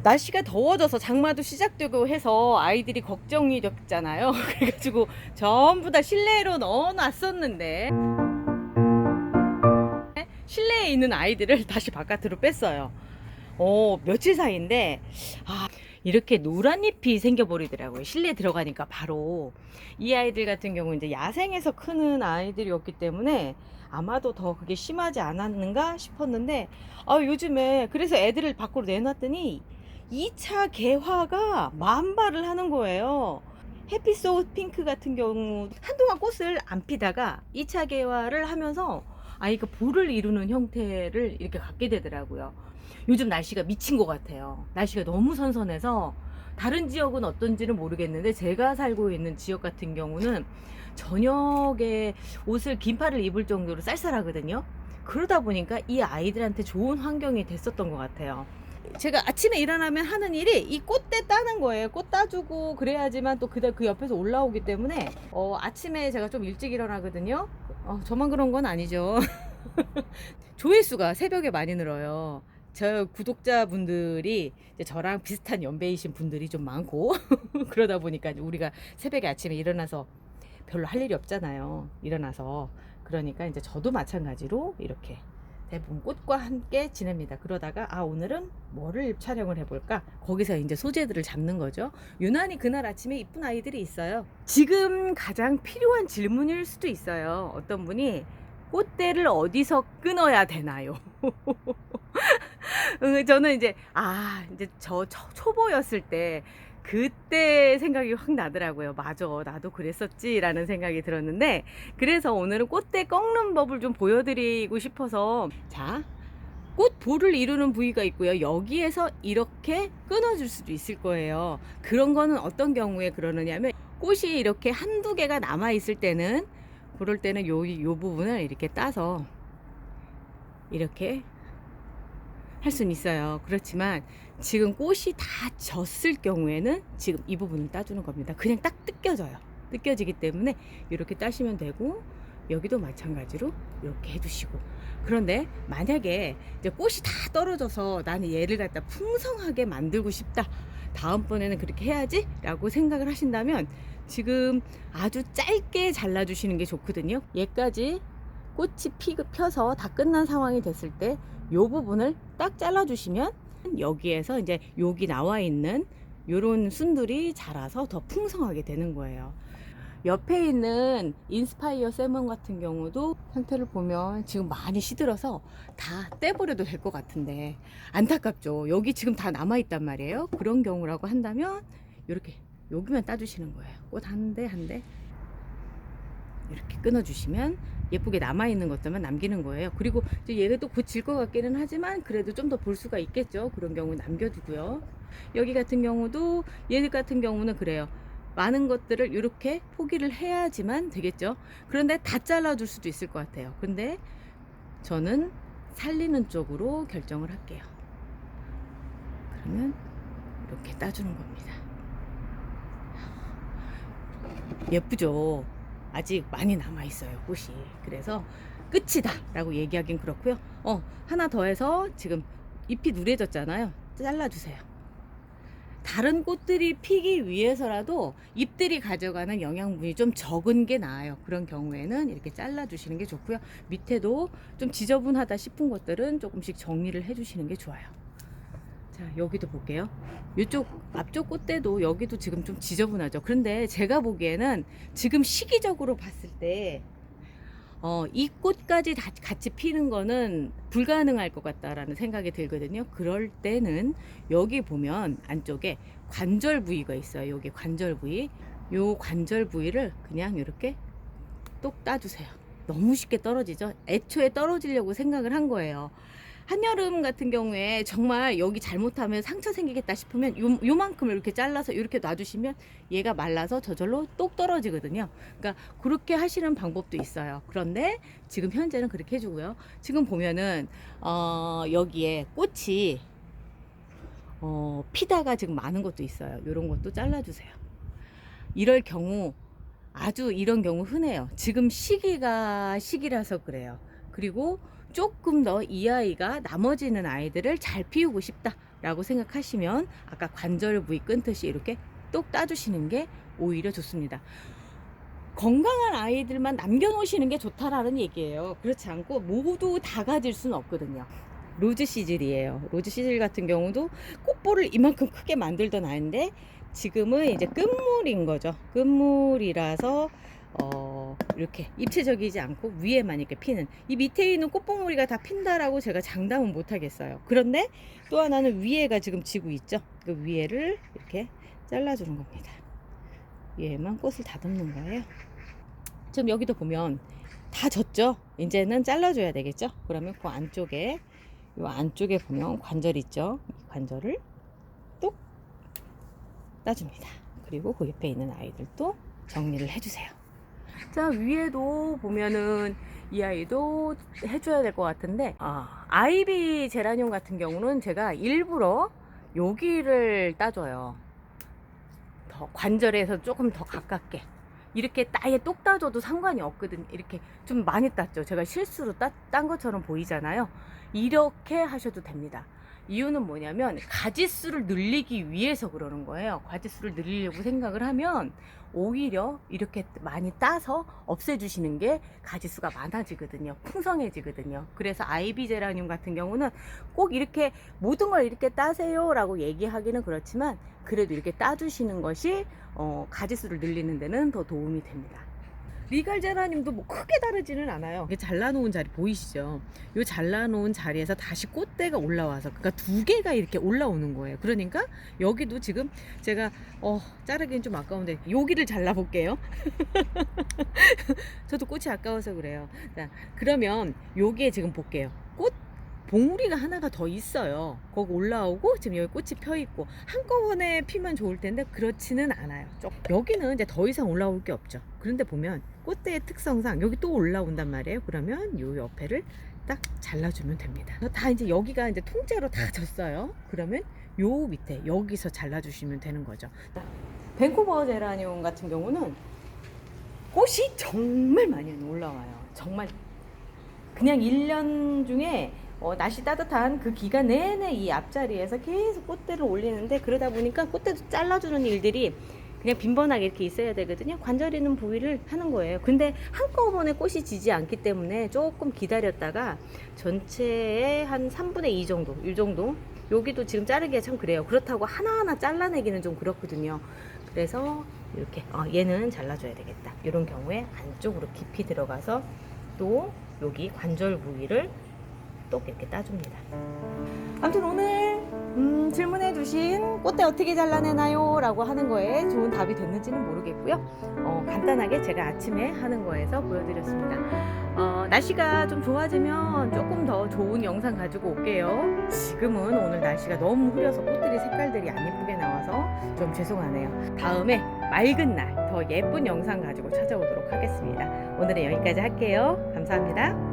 날씨가 더워져서 장마도 시작되고 해서 아이들이 걱정이 됐잖아요. 그래가지고 전부 다 실내로 넣어놨었는데 실내에 있는 아이들을 다시 바깥으로 뺐어요. 며칠 사이인데 이렇게 노란 잎이 생겨버리더라고요. 실내에 들어가니까 바로. 이 아이들 같은 경우 이제 야생에서 크는 아이들이었기 때문에 아마도 더 그게 심하지 않았는가 싶었는데 요즘에 그래서 애들을 밖으로 내놨더니 2차 개화가 만발을 하는 거예요. 해피소 핑크 같은 경우 한동안 꽃을 안 피다가 2차 개화를 하면서 아이가 볼을 이루는 형태를 이렇게 갖게 되더라고요. 요즘 날씨가 미친 것 같아요. 날씨가 너무 선선해서 다른 지역은 어떤지는 모르겠는데 제가 살고 있는 지역 같은 경우는 저녁에 옷을 긴팔을 입을 정도로 쌀쌀하거든요. 그러다 보니까 이 아이들한테 좋은 환경이 됐었던 것 같아요. 제가 아침에 일어나면 하는 일이 이 꽃대 따는 거예요. 꽃 따주고 그래야지만 또 그 옆에서 올라오기 때문에 아침에 제가 좀 일찍 일어나거든요. 저만 그런 건 아니죠. 조회수가 새벽에 많이 늘어요. 저 구독자분들이 이제 저랑 비슷한 연배이신 분들이 좀 많고 그러다 보니까 우리가 새벽에 아침에 일어나서 별로 할 일이 없잖아요. 일어나서 그러니까 이제 저도 마찬가지로 이렇게 대부분 꽃과 함께 지냅니다. 그러다가 오늘은 뭐를 촬영을 해볼까? 거기서 이제 소재들을 잡는 거죠. 유난히 그날 아침에 이쁜 아이들이 있어요. 지금 가장 필요한 질문일 수도 있어요. 어떤 분이 꽃대를 어디서 끊어야 되나요? 저는 이제 이제 저 초보였을 때 그때 생각이 확 나더라고요. 맞아, 나도 그랬었지 라는 생각이 들었는데, 그래서 오늘은 꽃대 꺾는 법을 좀 보여드리고 싶어서, 자, 꽃 볼을 이루는 부위가 있고요. 여기에서 이렇게 끊어줄 수도 있을 거예요. 그런 거는 어떤 경우에 그러느냐면 꽃이 이렇게 한두 개가 남아 있을 때는, 그럴 때는 요 부분을 이렇게 따서 이렇게 할 수는 있어요. 그렇지만 지금 꽃이 다 졌을 경우에는 지금 이 부분을 따주는 겁니다. 그냥 딱 뜯겨져요. 뜯겨지기 때문에 이렇게 따시면 되고, 여기도 마찬가지로 이렇게 해두시고. 그런데 만약에 이제 꽃이 다 떨어져서 나는 얘를 갖다 풍성하게 만들고 싶다, 다음번에는 그렇게 해야지 라고 생각을 하신다면 지금 아주 짧게 잘라주시는 게 좋거든요. 얘까지 꽃이 펴서 다 끝난 상황이 됐을 때 이 부분을 딱 잘라주시면 여기에서 이제 여기 나와 있는 요런 순들이 자라서 더 풍성하게 되는 거예요. 옆에 있는 인스파이어 세먼 같은 경우도 상태를 보면 지금 많이 시들어서 다 떼버려도 될 것 같은데 안타깝죠. 여기 지금 다 남아있단 말이에요. 그런 경우라고 한다면 이렇게 여기만 따주시는 거예요. 꽃 한 대 한 대 이렇게 끊어주시면 예쁘게 남아있는 것들만 남기는 거예요. 그리고 이제 얘가 또 곧 질 것 같기는 하지만 그래도 좀 더 볼 수가 있겠죠. 그런 경우 남겨두고요. 여기 같은 경우도 얘 같은 경우는 그래요. 많은 것들을 이렇게 포기를 해야지만 되겠죠. 그런데 다 잘라줄 수도 있을 것 같아요. 근데 저는 살리는 쪽으로 결정을 할게요. 그러면 이렇게 따주는 겁니다. 예쁘죠? 아직 많이 남아 있어요, 꽃이. 그래서 끝이다 라고 얘기하긴 그렇고요. 하나 더 해서 지금 잎이 누래졌잖아요. 잘라주세요. 다른 꽃들이 피기 위해서라도 잎들이 가져가는 영양분이 좀 적은 게 나아요. 그런 경우에는 이렇게 잘라주시는 게 좋고요. 밑에도 좀 지저분하다 싶은 것들은 조금씩 정리를 해주시는 게 좋아요. 자, 여기도 볼게요. 이쪽 앞쪽 꽃대도 여기도 지금 좀 지저분하죠. 그런데 제가 보기에는 지금 시기적으로 봤을 때 이 꽃까지 다 같이 피는 거는 불가능할 것 같다라는 생각이 들거든요. 그럴 때는 여기 보면 안쪽에 관절 부위가 있어요. 여기 관절 부위, 요 관절 부위를 그냥 이렇게 똑 따주세요. 너무 쉽게 떨어지죠. 애초에 떨어지려고 생각을 한 거예요. 한여름 같은 경우에 정말 여기 잘못하면 상처 생기겠다 싶으면 요만큼을 이렇게 잘라서 이렇게 놔주시면 얘가 말라서 저절로 똑 떨어지거든요. 그러니까 그렇게 하시는 방법도 있어요. 그런데 지금 현재는 그렇게 해주고요. 지금 보면은 여기에 꽃이 피다가 지금 많은 것도 있어요. 이런 것도 잘라주세요. 이럴 경우 이런 경우 흔해요. 지금 시기라서 그래요. 그리고 조금 더 이 아이가 나머지는 아이들을 잘 피우고 싶다. 라고 생각하시면 아까 관절 부위 끊듯이 이렇게 똑 따주시는 게 오히려 좋습니다. 건강한 아이들만 남겨놓으시는 게 좋다라는 얘기예요. 그렇지 않고 모두 다 가질 수는 없거든요. 로즈 시즐이에요. 로즈 시즐 같은 경우도 꽃볼을 이만큼 크게 만들던 아이인데 지금은 이제 끝물인 거죠. 끝물이라서 이렇게 입체적이지 않고 위에만 이렇게 피는, 이 밑에 있는 꽃봉오리가 다 핀다라고 제가 장담은 못 하겠어요. 그런데 또 하나는 위에가 지금 지고 있죠. 그 위에를 이렇게 잘라주는 겁니다. 위에만 꽃을 다듬는 거예요. 지금 여기도 보면 다 졌죠. 이제는 잘라줘야 되겠죠. 그러면 그 안쪽에, 이 안쪽에 보면 관절 있죠. 이 관절을 똑 따줍니다. 그리고 그 옆에 있는 아이들도 정리를 해주세요. 자, 위에도 보면은 이 아이도 해줘야 될 것 같은데, 아이비 제라늄 같은 경우는 제가 일부러 여기를 따줘요. 더 관절에서 조금 더 가깝게. 이렇게 아예 똑 따줘도 상관이 없거든. 이렇게 좀 많이 땄죠. 제가 실수로 딴 것처럼 보이잖아요. 이렇게 하셔도 됩니다. 이유는 뭐냐면 가지수를 늘리기 위해서 그러는 거예요. 가지수를 늘리려고 생각을 하면 오히려 이렇게 많이 따서 없애주시는 게 가지수가 많아지거든요. 풍성해지거든요. 그래서 아이비 제라늄 같은 경우는 꼭 이렇게 모든 걸 이렇게 따세요 라고 얘기하기는 그렇지만, 그래도 이렇게 따주시는 것이 가지수를 늘리는 데는 더 도움이 됩니다. 리갈 제라늄도 뭐 크게 다르지는 않아요. 이게 잘라놓은 자리 보이시죠? 이 잘라놓은 자리에서 다시 꽃대가 올라와서, 그러니까 두 개가 이렇게 올라오는 거예요. 그러니까 여기도 지금 제가 자르기는 좀 아까운데 여기를 잘라볼게요. 저도 꽃이 아까워서 그래요. 자, 그러면 여기에 지금 볼게요. 꽃 봉우리가 하나가 더 있어요. 거기 올라오고 지금 여기 꽃이 펴 있고 한꺼번에 피면 좋을 텐데 그렇지는 않아요. 여기는 이제 더 이상 올라올 게 없죠. 그런데 보면 꽃대의 특성상 여기 또 올라온단 말이에요. 그러면 요 옆에를 딱 잘라주면 됩니다. 다 이제 여기가 이제 통째로 다 졌어요. 그러면 요 밑에 여기서 잘라주시면 되는 거죠. 밴쿠버 제라늄 같은 경우는 꽃이 정말 많이 올라와요. 정말 그냥 1년 중에 날씨 따뜻한 그 기간 내내 이 앞자리에서 계속 꽃대를 올리는데, 그러다 보니까 꽃대도 잘라주는 일들이 그냥 빈번하게 이렇게 있어야 되거든요. 관절 있는 부위를 하는 거예요. 근데 한꺼번에 꽃이 지지 않기 때문에 조금 기다렸다가 전체의 한 3분의 2 정도, 이 정도, 여기도 지금 자르기가 참 그래요. 그렇다고 하나하나 잘라내기는 좀 그렇거든요. 그래서 이렇게 얘는 잘라줘야 되겠다. 이런 경우에 안쪽으로 깊이 들어가서 또 여기 관절 부위를 똑 이렇게 따줍니다. 아무튼 오늘 질문해 주신 꽃대 어떻게 잘라내나요? 라고 하는 거에 좋은 답이 됐는지는 모르겠고요. 간단하게 제가 아침에 하는 거에서 보여드렸습니다. 날씨가 좀 좋아지면 조금 더 좋은 영상 가지고 올게요. 지금은 오늘 날씨가 너무 흐려서 꽃들이 색깔들이 안 예쁘게 나와서 좀 죄송하네요. 다음에 맑은 날 더 예쁜 영상 가지고 찾아오도록 하겠습니다. 오늘은 여기까지 할게요. 감사합니다.